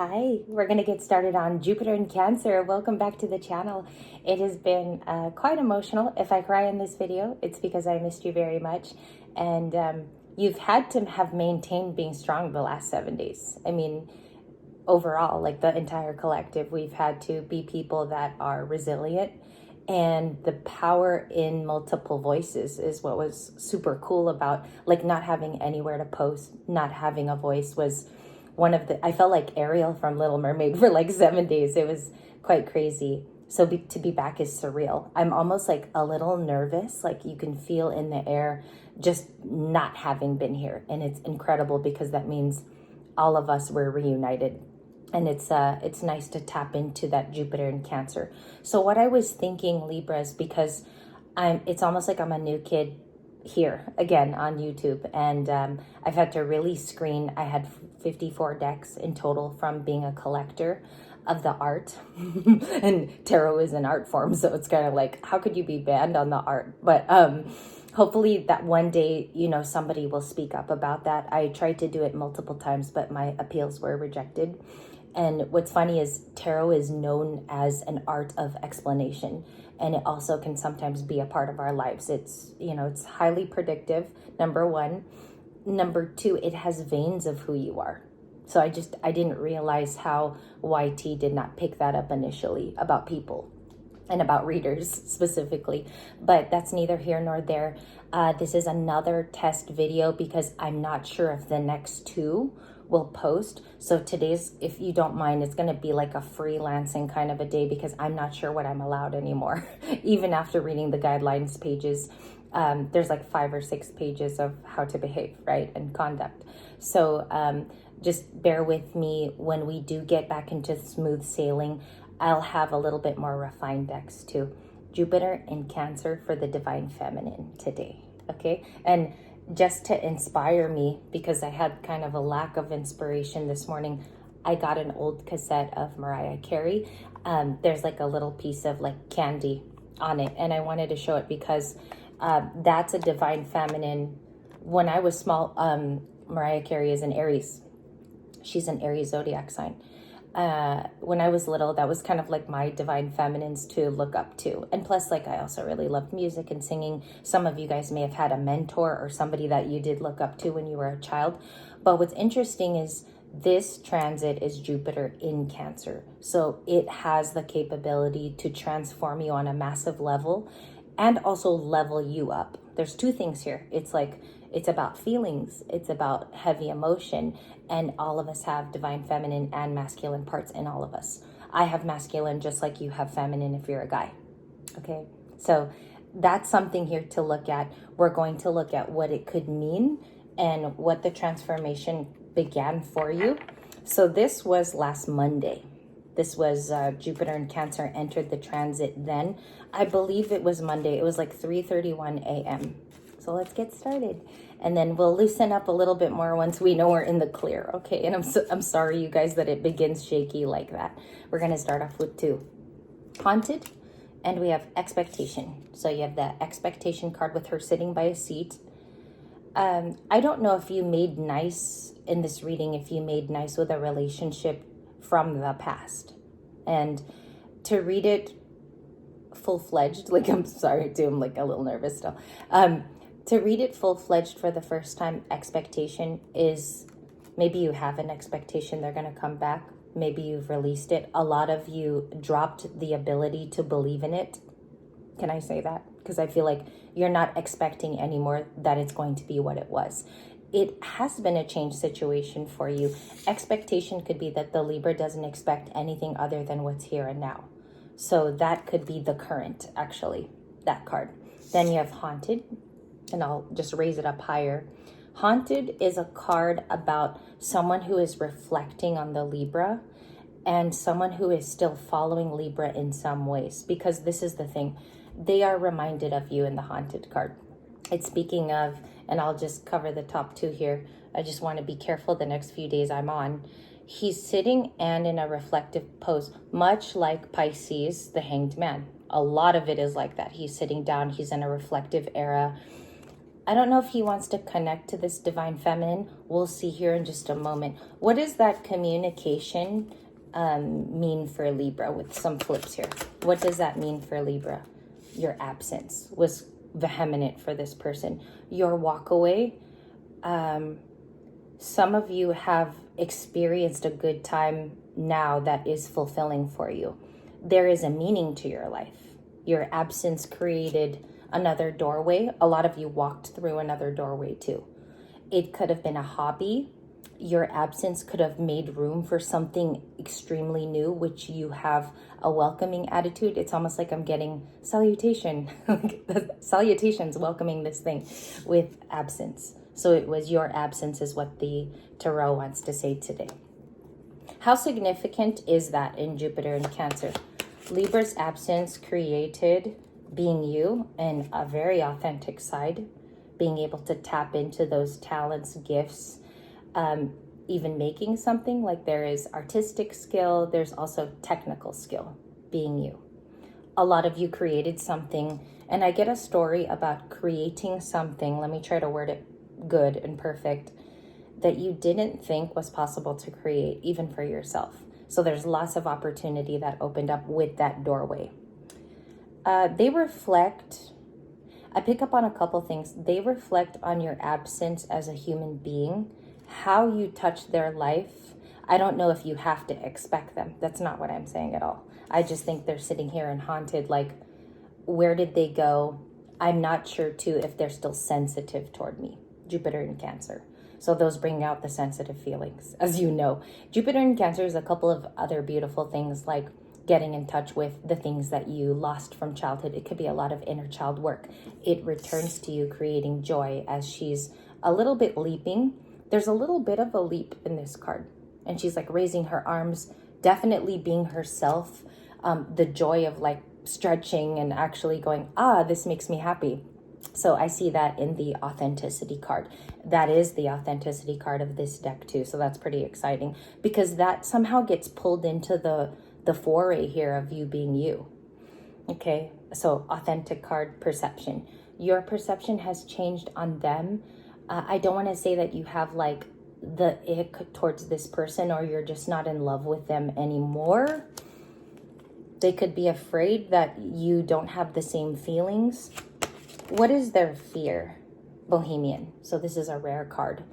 Hi, we're going to get started on Jupiter and Cancer. Welcome back to the channel. It has been quite emotional. If I cry in this video, it's because I missed you very much. And you've had to have maintained being strong the last 7 days. I mean, overall, like the entire collective, we've had to be people that are resilient. And the power in multiple voices is what was super cool about like not having anywhere to post, not having a voice was one of the, I felt like Ariel from Little Mermaid for like 7 days. It was quite crazy. So to be back is surreal. I'm almost like a little nervous, like you can feel in the air just not having been here. And it's incredible because that means all of us were reunited. And it's nice to tap into that Jupiter in Cancer. So what I was thinking, Libras, because it's almost like I'm a new kid here again on YouTube, and I've had to really screen. I had 54 decks in total from being a collector of the art, and tarot is an art form, so it's kind of like, how could you be banned on the art? But hopefully that one day, you know, somebody will speak up about that. I tried to do it multiple times, but my appeals were rejected. And what's funny is tarot is known as an art of explanation, and it also can sometimes be a part of our lives. It's, you know, it's highly predictive, number one. Number two, it has veins of who you are. So I didn't realize how YT did not pick that up initially about people and about readers specifically, but that's neither here nor there. This is another test video because I'm not sure if the next two will post. So today's, if you don't mind, it's going to be like a freelancing kind of a day because I'm not sure what I'm allowed anymore. Even after reading the guidelines pages, there's like 5 or 6 pages of how to behave, right, and conduct. So just bear with me when we do get back into smooth sailing. I'll have a little bit more refined decks too. Jupiter in Cancer for the Divine Feminine today, okay? And just to inspire me, because I had kind of a lack of inspiration this morning, I got an old cassette of Mariah Carey. There's like a little piece of like candy on it, and I wanted to show it because that's a Divine Feminine. When I was small, Mariah Carey is an Aries. She's an Aries zodiac sign. When I was little, that was kind of like my divine feminines to look up to. And plus, like, I also really loved music and singing. Some of you guys may have had a mentor or somebody that you did look up to when you were a child. But what's interesting is this transit is Jupiter in Cancer. So it has the capability to transform you on a massive level and also level you up. There's two things here. It's like, it's about feelings, it's about heavy emotion, and all of us have divine feminine and masculine parts in all of us. I have masculine just like you have feminine if you're a guy, okay? So that's something here to look at. We're going to look at what it could mean and what the transformation began for you. So this was last Monday. This was Jupiter in Cancer entered the transit then. I believe it was Monday. It was like 3:31 a.m. So let's get started. And then we'll loosen up a little bit more once we know we're in the clear. Okay, and I'm sorry, you guys, that it begins shaky like that. We're going to start off with 2. Haunted, and we have expectation. So you have the expectation card with her sitting by a seat. I don't know if you made nice in this reading, if you made nice with a relationship from the past. And to read it full-fledged, like, I'm sorry too, I'm like a little nervous still. To read it full-fledged for the first time, expectation is maybe you have an expectation they're going to come back. Maybe you've released it. A lot of you dropped the ability to believe in it. Can I say that? Because I feel like you're not expecting anymore that it's going to be what it was. It has been a change situation for you. Expectation could be that the Libra doesn't expect anything other than what's here and now. So that could be the current, actually, that card. Then you have Haunted, and I'll just raise it up higher. Haunted is a card about someone who is reflecting on the Libra and someone who is still following Libra in some ways, because this is the thing. They are reminded of you in the Haunted card. It's speaking of, and I'll just cover the top 2 here. I just want to be careful the next few days I'm on. He's sitting and in a reflective pose, much like Pisces, the Hanged Man. A lot of it is like that. He's sitting down. He's in a reflective era. I don't know if he wants to connect to this divine feminine. We'll see here in just a moment. What does that communication mean for Libra with some flips here? What does that mean for Libra? Your absence was vehement for this person. Your walk away. Some of you have experienced a good time now that is fulfilling for you. There is a meaning to your life. Your absence created another doorway. A lot of you walked through another doorway too. It could have been a hobby. Your absence could have made room for something extremely new, which you have a welcoming attitude. It's almost like I'm getting salutation. Salutations welcoming this thing with absence. So it was your absence is what the Tarot wants to say today. How significant is that in Jupiter and Cancer? Libra's absence created being you and a very authentic side, being able to tap into those talents, gifts, even making something. Like there is artistic skill, there's also technical skill, being you. A lot of you created something, and I get a story about creating something. Let me try to word it good and perfect, that you didn't think was possible to create, even for yourself. So there's lots of opportunity that opened up with that doorway. They reflect, I pick up on a couple things. They reflect on your absence as a human being, how you touch their life. I don't know if you have to expect them. That's not what I'm saying at all. I just think they're sitting here and haunted, like, where did they go? I'm not sure too if they're still sensitive toward me. Jupiter and Cancer. So those bring out the sensitive feelings, as you know. Jupiter and Cancer is a couple of other beautiful things, like getting in touch with the things that you lost from childhood. It could be a lot of inner child work. It returns to you, creating joy as she's a little bit leaping. There's a little bit of a leap in this card. And she's like raising her arms, definitely being herself. The joy of like stretching and actually going, this makes me happy. So I see that in the authenticity card. That is the authenticity card of this deck too. So that's pretty exciting because that somehow gets pulled into the foray here of you being you. Okay, so authentic card, perception. Your perception has changed on them. I don't want to say that you have like the ick towards this person or you're just not in love with them anymore. They could be afraid that you don't have the same feelings. What is their fear? Bohemian. So this is a rare card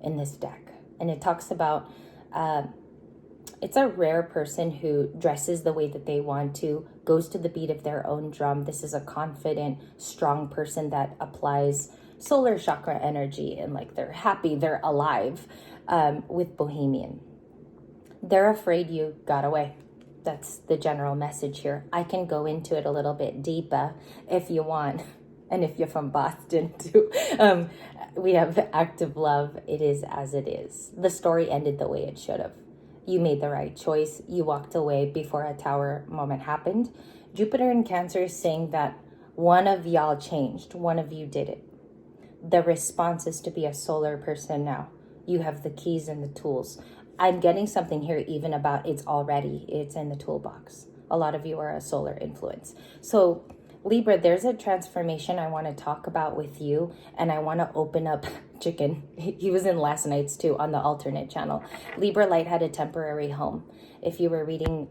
in this deck. And it talks about, it's a rare person who dresses the way that they want to, goes to the beat of their own drum. This is a confident, strong person that applies solar chakra energy and like they're happy, they're alive with Bohemian. They're afraid you got away. That's the general message here. I can go into it a little bit deeper if you want. And if you're from Boston too, we have active love. It is as it is. The story ended the way it should have. You made the right choice. You walked away before a tower moment happened. Jupiter in Cancer is saying that one of y'all changed. One of you did it. The response is to be a solar person now. You have the keys and the tools. I'm getting something here even about it's in the toolbox. A lot of you are a solar influence. So Libra, there's a transformation I want to talk about with you, and I want to open up Chicken. He was in last night's too on the alternate channel. Libra Light had a temporary home. If you were reading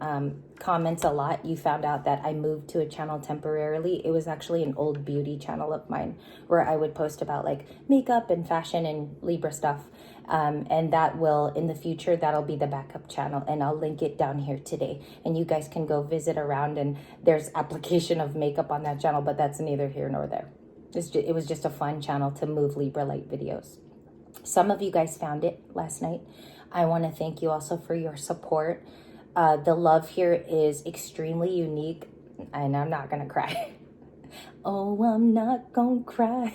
comments a lot, you found out that I moved to a channel temporarily. It was actually an old beauty channel of mine where I would post about like makeup and fashion and Libra stuff. And that will, in the future, that'll be the backup channel. And I'll link it down here today. And you guys can go visit around and there's application of makeup on that channel, but that's neither here nor there. It was just a fun channel to move Libra Light videos. Some of you guys found it last night. I want to thank you also for your support. The love here is extremely unique, and I'm not going to cry. Oh, I'm not gonna cry.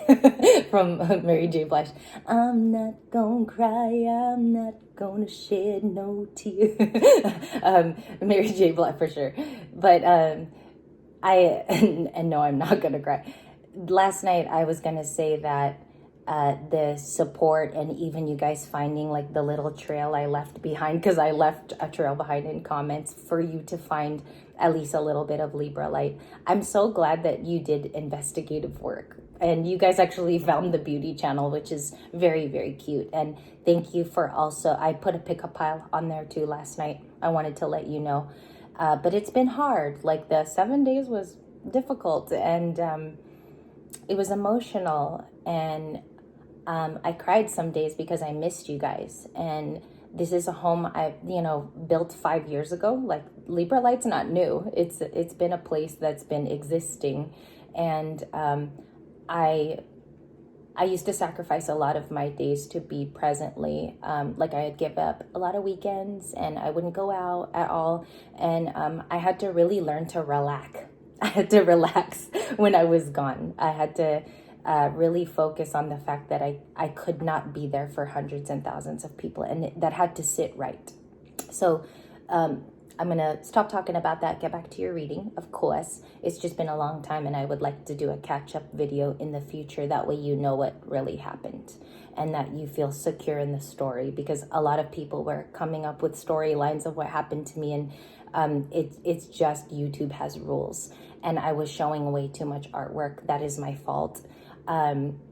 From Mary J. Blige. I'm not gonna cry. I'm not gonna shed no tears. Mary J. Blige for sure. But no, I'm not gonna cry. Last night I was gonna say that the support and even you guys finding like the little trail I left behind, because I left a trail behind in comments for you to find at least a little bit of Libra Light. I'm so glad that you did investigative work And you guys actually found the beauty channel, which is very, very cute. And thank you for also, I put a pickup pile on there too last night. I wanted to let you know. But it's been hard. Like the 7 days was difficult, and it was emotional. And I cried some days because I missed you guys. And this is a home I, built 5 years ago. Like Libra Light's not new. It's been a place that's been existing. And I used to sacrifice a lot of my days to be presently. Like I'd give up a lot of weekends and I wouldn't go out at all. And I had to really learn to relax. I had to relax when I was gone. I had to really focus on the fact that I could not be there for hundreds and thousands of people, and that had to sit right. So I'm going to stop talking about that, get back to your reading. Of course, it's just been a long time, and I would like to do a catch-up video in the future. That way you know what really happened and that you feel secure in the story, because a lot of people were coming up with storylines of what happened to me, and it's just YouTube has rules, and I was showing way too much artwork. That is my fault.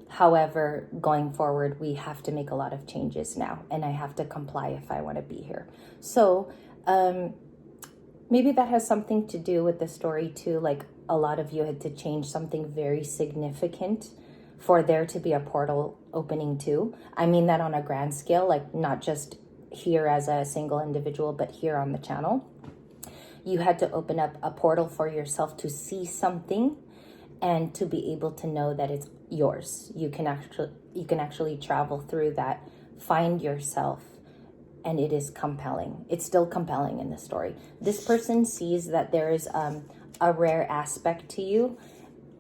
However, going forward, we have to make a lot of changes now, and I have to comply if I want to be here. So maybe that has something to do with the story too. Like a lot of you had to change something very significant for there to be a portal opening too. I mean that on a grand scale, like not just here as a single individual, but here on the channel. You had to open up a portal for yourself to see something and to be able to know that it's yours. You can actually travel through that, find yourself, and it is compelling. It's still compelling in the story. This person sees that there is a rare aspect to you.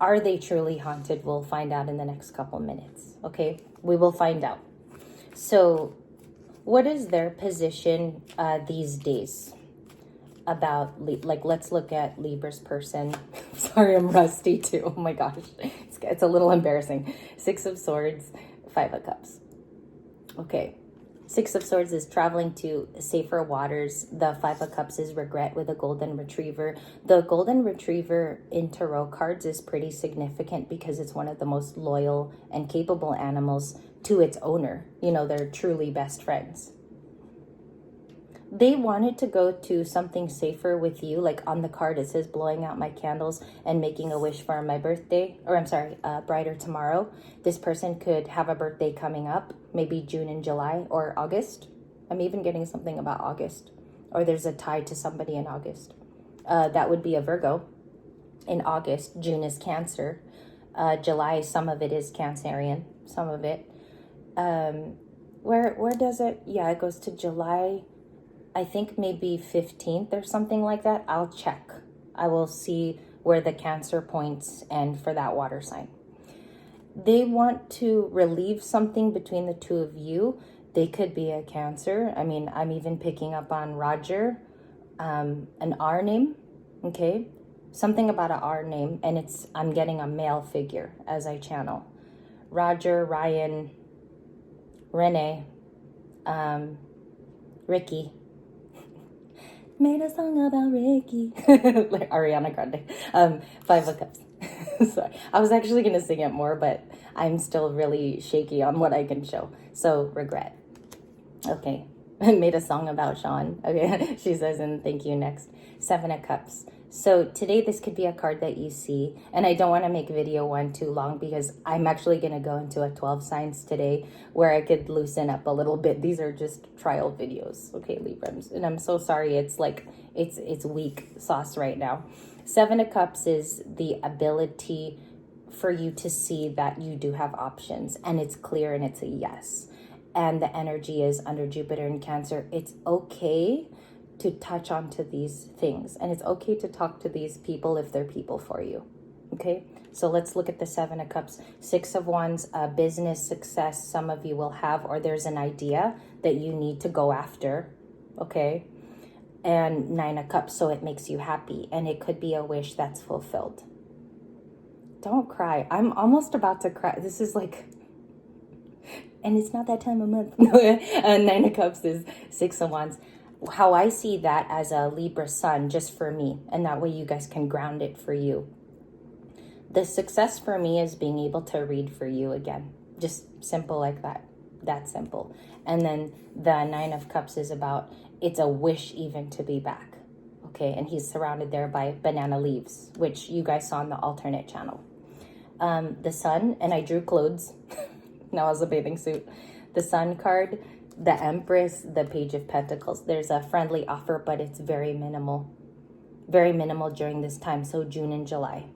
Are they truly haunted? We'll find out in the next couple minutes, okay? We will find out. So what is their position these days? About, like, let's look at Libra's person. Sorry, I'm rusty too. Oh my gosh, it's a little embarrassing. 6 of Swords, 5 of Cups. Okay, 6 of Swords is traveling to safer waters. The 5 of Cups is regret with a golden retriever. The golden retriever in tarot cards is pretty significant because it's one of the most loyal and capable animals to its owner. You know, they're truly best friends. They wanted to go to something safer with you. Like on the card, it says blowing out my candles and making a wish for my birthday, or I'm sorry, brighter tomorrow. This person could have a birthday coming up, maybe June and July or August. I'm even getting something about August, or there's a tie to somebody in August. That would be a Virgo. In August, June is Cancer. July, some of it is Cancerian, some of it. Where does it? Yeah, it goes to July, I think maybe 15th or something like that. I'll check. I will see where the Cancer points end for that water sign. They want to relieve something between the two of you. They could be a Cancer. I mean, I'm even picking up on Roger, an R name, okay? Something about an R name, and I'm getting a male figure as I channel. Roger, Ryan, Renee, Ricky. Made a song about Ricky. Like Ariana Grande. 5 of Cups. Sorry. I was actually going to sing it more, but I'm still really shaky on what I can show. So, regret. Okay. Made a song about Sean. Okay. She says, and thank you next. 7 of Cups. So today this could be a card that you see, and I don't want to make video 1 too long because I'm actually going to go into a 12 signs today where I could loosen up a little bit. These are just trial videos, okay, Librams, and I'm so sorry. It's like it's weak sauce right now. 7 of Cups is the ability for you to see that you do have options, and it's clear and it's a yes. And the energy is under Jupiter in Cancer. It's okay to touch onto these things, and it's okay to talk to these people if they're people for you. Okay, so let's look at the 7 of Cups. 6 of Wands, business success some of you will have, or there's an idea that you need to go after. Okay, and 9 of Cups, so it makes you happy, and it could be a wish that's fulfilled. Don't cry. I'm almost about to cry. This is like, and it's not that time of month. 9 of Cups is 6 of Wands. How I see that as a Libra sun, just for me, and that way you guys can ground it for you. The success for me is being able to read for you again. Just simple like that. That simple. And then the Nine of Cups is about, it's a wish even to be back. Okay, and he's surrounded there by banana leaves, which you guys saw in the alternate channel. The Sun, and I drew clothes. Now as a bathing suit. The Sun card, the Empress, the Page of Pentacles. There's a friendly offer, but it's very minimal. Very minimal during this time, so June and July.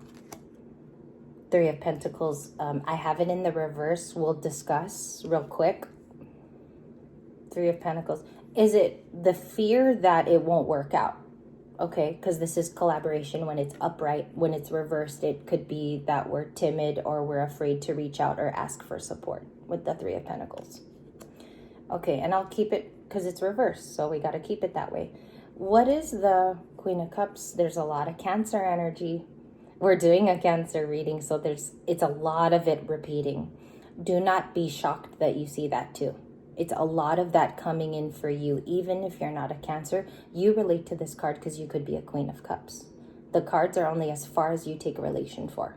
Three of Pentacles, I have it in the reverse. We'll discuss real quick. Three of Pentacles. Is it the fear that it won't work out? Okay, because this is collaboration when it's upright. When it's reversed, it could be that we're timid or we're afraid to reach out or ask for support with the Three of Pentacles. Okay, and I'll keep it because it's reversed, so we got to keep it that way. What is the Queen of Cups? There's a lot of Cancer energy. We're doing a Cancer reading, so it's a lot of it repeating. Do not be shocked that you see that too. It's a lot of that coming in for you. Even if you're not a Cancer, you relate to this card because you could be a Queen of Cups. The cards are only as far as you take a relation for.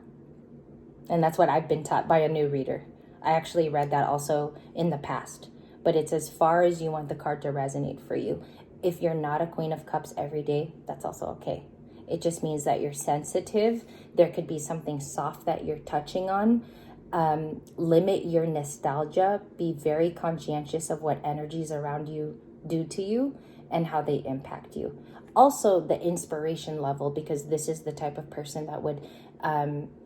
And that's what I've been taught by a new reader. I actually read that also in the past. But it's as far as you want the card to resonate for you. If you're not a Queen of Cups every day, that's also okay. It just means that you're sensitive. There could be something soft that you're touching on. Limit your nostalgia. Be very conscientious of what energies around you do to you and how they impact you. Also, the inspiration level, because this is the type of person that would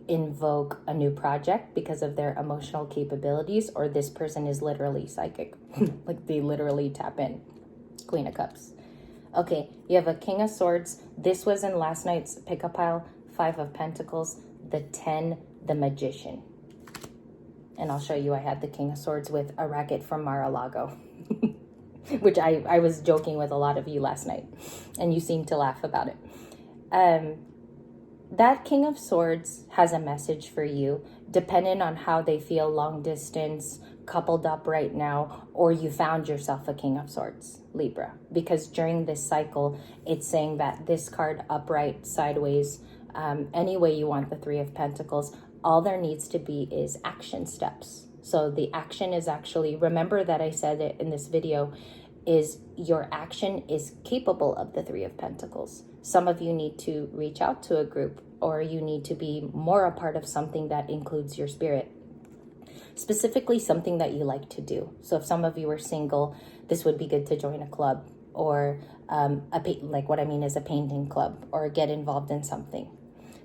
invoke a new project because of their emotional capabilities, or this person is literally psychic. Like they literally tap in. Queen of Cups. Okay, you have a King of Swords. This was in last night's pickup pile. Five of Pentacles, the 10, the Magician. And I'll show you I had the King of Swords with a racket from Mar-a-Lago, which I was joking with a lot of you last night, and you seemed to laugh about it. That King of Swords has a message for you, depending on how they feel long distance, coupled up right now, or you found yourself a King of Swords, Libra. Because during this cycle, it's saying that this card, upright, sideways, any way you want the Three of Pentacles, all there needs to be is action steps. So the action is actually, remember that I said it in this video, is your action is capable of the Three of Pentacles. Some of you need to reach out to a group, or you need to be more a part of something that includes your spirit. Specifically something that you like to do. So if some of you are single, this would be good to join a club, or like what I mean is a painting club, or get involved in something.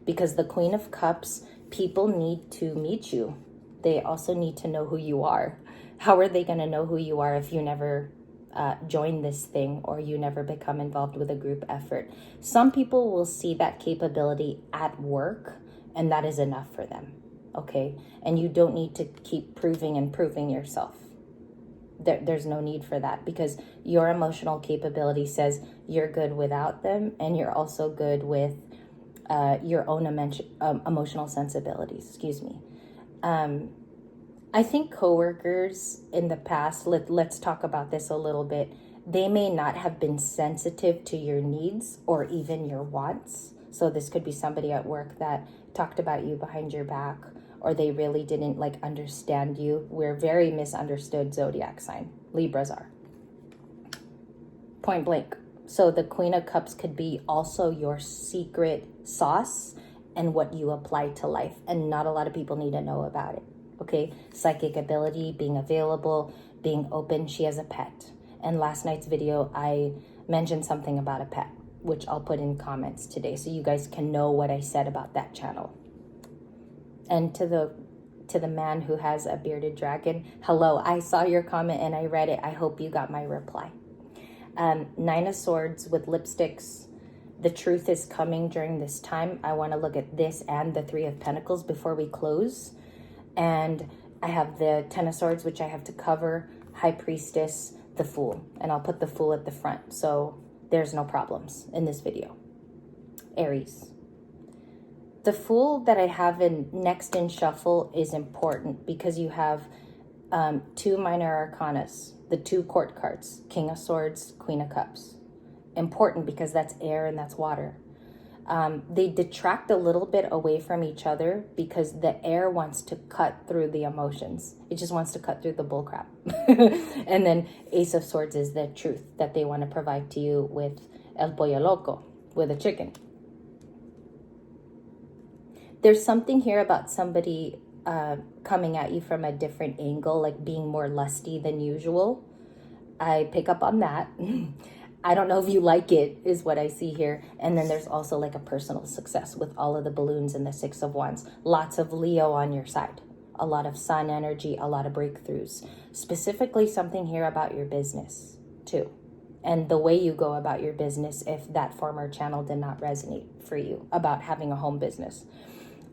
Because the Queen of Cups, people need to meet you. They also need to know who you are. How are they going to know who you are if you never join this thing, or you never become involved with a group effort? Some people will see that capability at work, and that is enough for them. Okay, and you don't need to keep proving and proving yourself. There's no need for that, because your emotional capability says you're good without them, and you're also good with your own emotional sensibilities. Excuse me. I think coworkers in the past, let's talk about this a little bit. They may not have been sensitive to your needs or even your wants. So this could be somebody at work that talked about you behind your back, or they really didn't understand you. We're very misunderstood zodiac sign. Libras are. Point blank. So the Queen of Cups could be also your secret sauce and what you apply to life. And not a lot of people need to know about it. Okay? Psychic ability, being available, being open. She has a pet. And last night's video, I mentioned something about a pet, which I'll put in comments today so you guys can know what I said about that channel. And to the man who has a bearded dragon, hello, I saw your comment and I read it. I hope you got my reply. Nine of Swords with lipsticks. The truth is coming during this time. I want to look at this and the Three of Pentacles before we close. And I have the Ten of Swords, which I have to cover, High Priestess, the Fool. And I'll put the Fool at the front, so there's no problems in this video. Aries. The Fool that I have next in shuffle is important because you have two minor arcanas, the two court cards, King of Swords, Queen of Cups. Important because that's air and that's water. They detract a little bit away from each other because the air wants to cut through the emotions. It just wants to cut through the bullcrap. And then Ace of Swords is the truth that they want to provide to you with El Pollo Loco, with a chicken. There's something here about somebody coming at you from a different angle, like being more lusty than usual. I pick up on that. I don't know if you like it, is what I see here. And then there's also like a personal success with all of the balloons and the Six of Wands. Lots of Leo on your side. A lot of sun energy, a lot of breakthroughs. Specifically something here about your business too. And the way you go about your business if that former channel did not resonate for you about having a home business.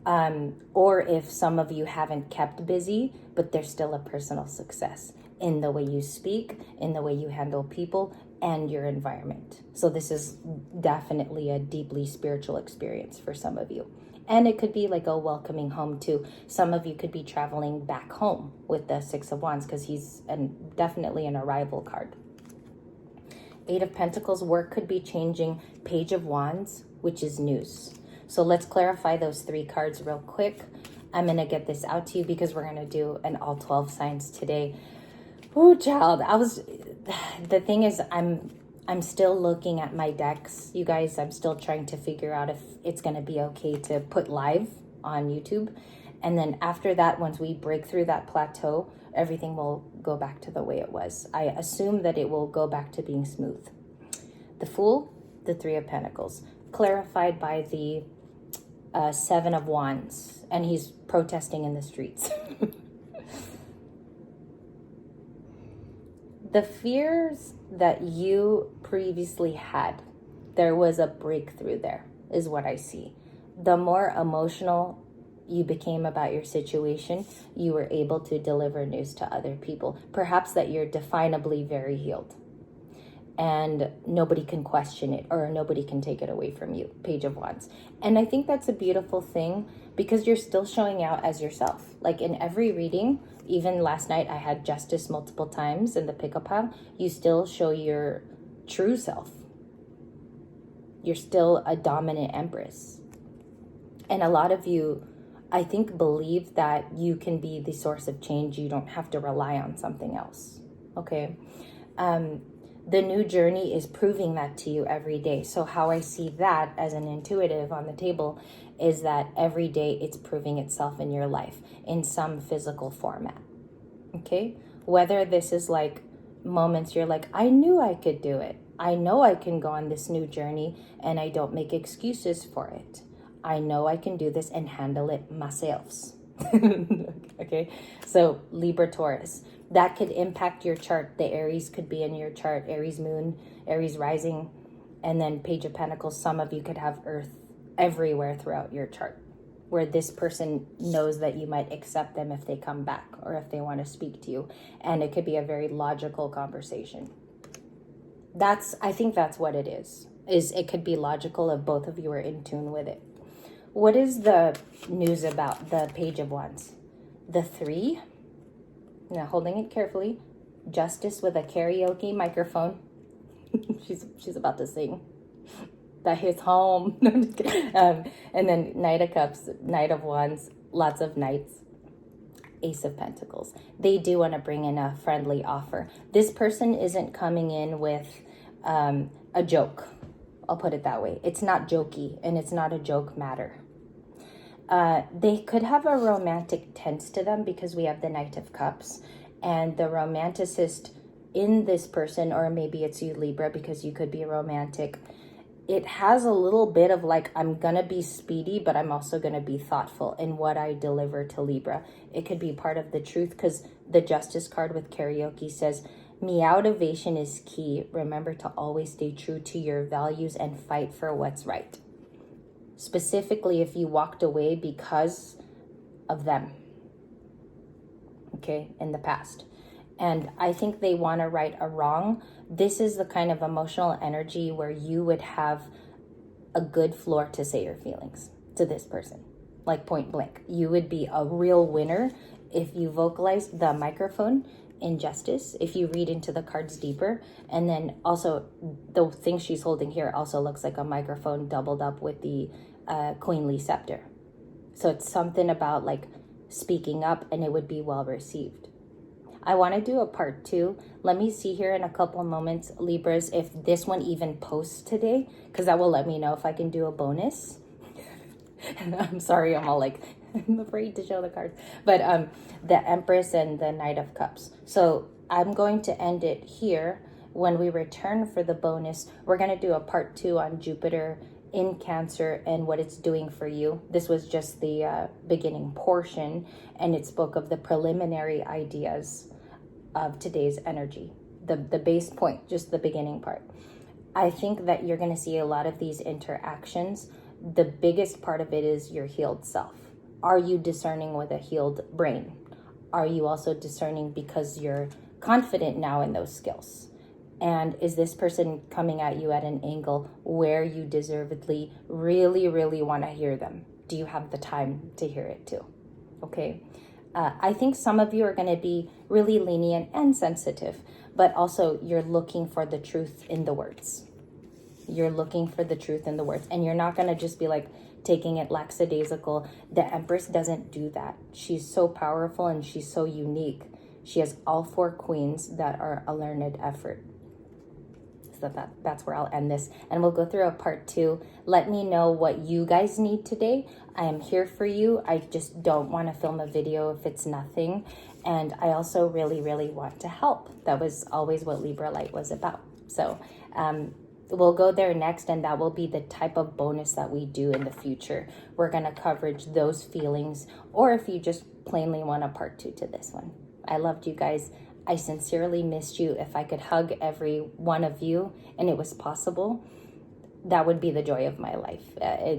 Or if some of you haven't kept busy, but there's still a personal success in the way you speak, in the way you handle people, and your environment. So this is definitely a deeply spiritual experience for some of you. And it could be like a welcoming home too. Some of you could be traveling back home with the Six of Wands because he's definitely an arrival card. Eight of Pentacles, work could be changing. Page of Wands, which is news. So let's clarify those three cards real quick. I'm going to get this out to you because we're going to do an all 12 signs today. Oh, child, the thing is, I'm still looking at my decks, you guys. I'm still trying to figure out if it's going to be okay to put live on YouTube. And then after that, once we break through that plateau, everything will go back to the way it was. I assume that it will go back to being smooth. The Fool, the Three of Pentacles, clarified by the Seven of Wands, and he's protesting in the streets. The fears that you previously had, there was a breakthrough there, is what I see. The more emotional you became about your situation, you were able to deliver news to other people. Perhaps that you're definably very healed. And nobody can question it or nobody can take it away from you. Page of Wands. And I think that's a beautiful thing because you're still showing out as yourself. Like in every reading, even last night I had Justice multiple times in the pickup pile. You still show your true self. You're still a dominant empress. And a lot of you, I think, believe that you can be the source of change. You don't have to rely on something else. Okay. The new journey is proving that to you every day. So how I see that as an intuitive on the table is that every day it's proving itself in your life in some physical format. Okay? Whether this is like moments you're like, I knew I could do it. I know I can go on this new journey and I don't make excuses for it. I know I can do this and handle it myself. Okay? So Libra, Taurus. That could impact your chart. The Aries could be in your chart. Aries moon, Aries rising, and then Page of Pentacles. Some of you could have Earth everywhere throughout your chart, where this person knows that you might accept them if they come back or if they want to speak to you. And it could be a very logical conversation. I think that's what it is it could be logical if both of you are in tune with it. What is the news about the Page of Wands? The Three. Now, holding it carefully, Justice with a karaoke microphone. she's about to sing. That hits home. And then Knight of Cups, Knight of Wands, lots of knights, Ace of Pentacles. They do want to bring in a friendly offer. This person isn't coming in with a joke. I'll put it that way. It's not jokey, and it's not a joke matter. They could have a romantic tense to them because we have the Knight of Cups, and the romanticist in this person, or maybe it's you, Libra, because you could be romantic. It has a little bit of like, I'm going to be speedy, but I'm also going to be thoughtful in what I deliver to Libra. It could be part of the truth because the Justice card with karaoke says, meowtivation is key. Remember to always stay true to your values and fight for what's right. Specifically, if you walked away because of them, okay, in the past. And I think they want to right a wrong. This is the kind of emotional energy where you would have a good floor to say your feelings to this person, like point blank. You would be a real winner if you vocalized the microphone injustice if you read into the cards deeper. And then also the thing she's holding here also looks like a microphone doubled up with the queenly scepter. So it's something about like speaking up and it would be well received. I want to do a part 2. Let me see here in a couple moments, Libras, if this one even posts today, because that will let me know if I can do a bonus. I'm sorry, I'm all like, I'm afraid to show the cards. But the Empress and the Knight of Cups. So I'm going to end it here. When we return for the bonus, we're going to do a part 2 on Jupiter in Cancer and what it's doing for you. This was just the beginning portion, and it spoke of the preliminary ideas of today's energy, the base point, just the beginning part. I think that you're going to see a lot of these interactions. The biggest part of it is your healed self. Are you discerning with a healed brain? Are you also discerning because you're confident now in those skills? And is this person coming at you at an angle where you deservedly really, really want to hear them? Do you have the time to hear it too? Okay. I think some of you are going to be really lenient and sensitive, but also you're looking for the truth in the words. You're looking for the truth in the words, and you're not going to just be like taking it lackadaisical. The Empress doesn't do that. She's so powerful and she's so unique. She has all 4 queens that are a learned effort. So that's where I'll end this, and we'll go through a part 2. Let me know what you guys need today. I am here for you. I just don't want to film a video if it's nothing, and I also really, really want to help. That was always what Libra Light was about. So we'll go there next, and that will be the type of bonus that we do in the future. We're going to coverage those feelings, or if you just plainly want a part 2 to this one. I loved you guys. I sincerely missed you. If I could hug every one of you and it was possible, that would be the joy of my life.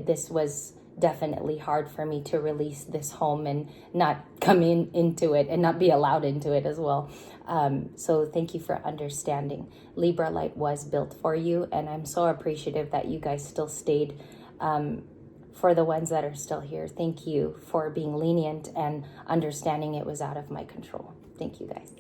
This was definitely hard for me to release this home and not come into it and not be allowed into it as well. So thank you for understanding. Libra Light was built for you, and I'm so appreciative that you guys still stayed. For the ones that are still here, thank you for being lenient and understanding it was out of my control. Thank you guys.